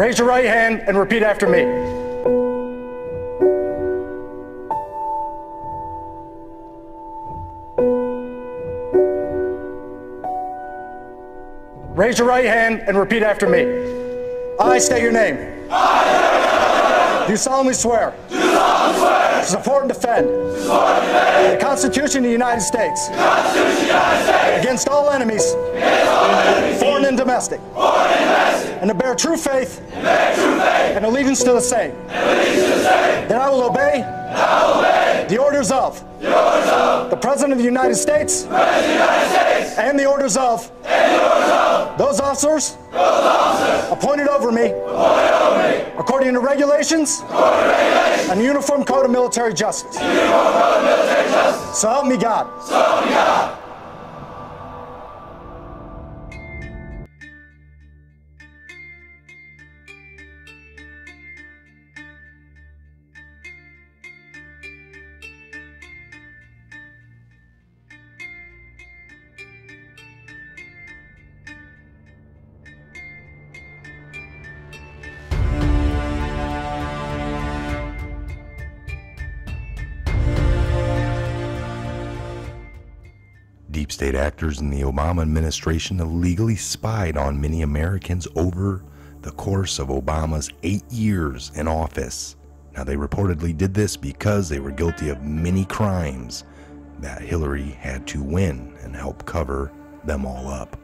Raise your right hand and repeat after me. Raise your right hand and repeat after me. I state your name. Do solemnly swear. To support and defend. The Constitution of the United States. Against all enemies. Foreign and domestic. And to bear true faith. And allegiance to the same. That I will obey. The orders of. The President of the United States. And the orders of. Those officers. Appointed over me. According to regulations. And the Uniform Code of Military Justice. So help me God. Deep state actors in the Obama administration illegally spied on many Americans over the course of Obama's 8 years in office. Now, they reportedly did this because they were guilty of many crimes that Hillary had to win and help cover them all up.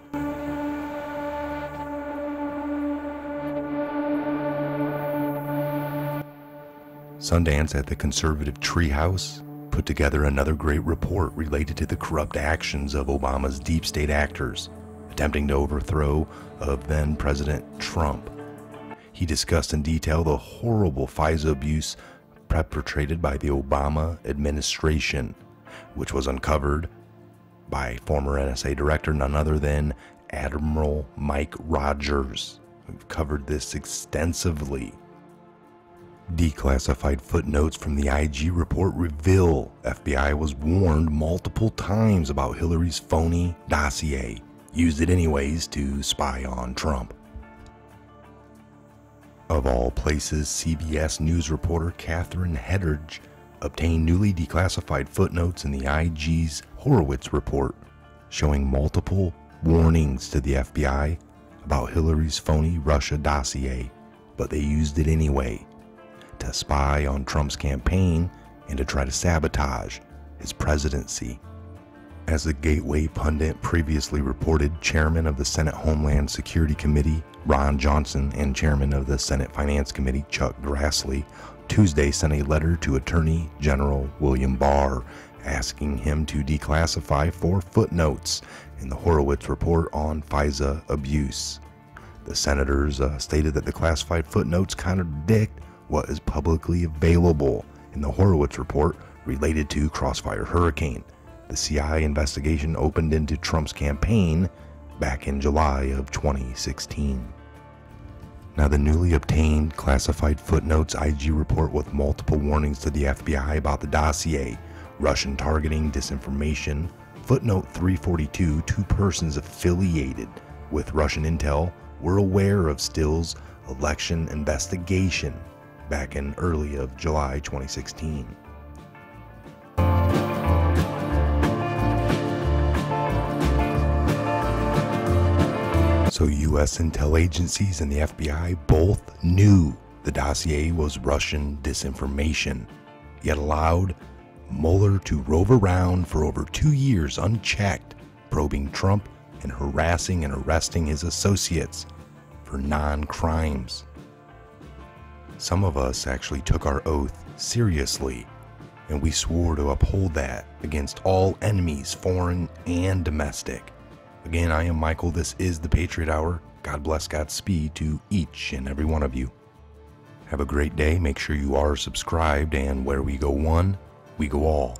Sundance at the conservative Treehouse put together another great report related to the corrupt actions of Obama's deep state actors, attempting to overthrow of then President Trump. He discussed in detail the horrible FISA abuse perpetrated by the Obama administration, which was uncovered by former NSA director, none other than Admiral Mike Rogers. We've covered this extensively. Declassified footnotes from the IG report reveal FBI was warned multiple times about Hillary's phony dossier, used it anyways to spy on Trump. Of all places, CBS News reporter Catherine Hedridge obtained newly declassified footnotes in the IG's Horowitz report, showing multiple warnings to the FBI about Hillary's phony Russia dossier, but they used it anyway to spy on Trump's campaign and to try to sabotage his presidency. As the Gateway pundit previously reported, Chairman of the Senate Homeland Security Committee Ron Johnson and Chairman of the Senate Finance Committee Chuck Grassley Tuesday sent a letter to Attorney General William Barr asking him to declassify 4 footnotes in the Horowitz report on FISA abuse. The senators stated that the classified footnotes contradict what is publicly available in the Horowitz report related to Crossfire Hurricane, the CI investigation opened into Trump's campaign back in July of 2016. Now, the newly obtained classified footnotes IG report with multiple warnings to the FBI about the dossier, Russian targeting, disinformation. Footnote 342, 2 persons affiliated with Russian intel were aware of Still's election investigation back in early of July 2016. So U.S. intel agencies and the FBI both knew the dossier was Russian disinformation, yet allowed Mueller to rove around for over 2 years unchecked, probing Trump and harassing and arresting his associates for non-crimes. Some of us actually took our oath seriously, and we swore to uphold that against all enemies, foreign and domestic. Again, I am Michael. This is the Patriot Hour. God bless, Godspeed to each and every one of you. Have a great day. Make sure you are subscribed, and where we go one, we go all.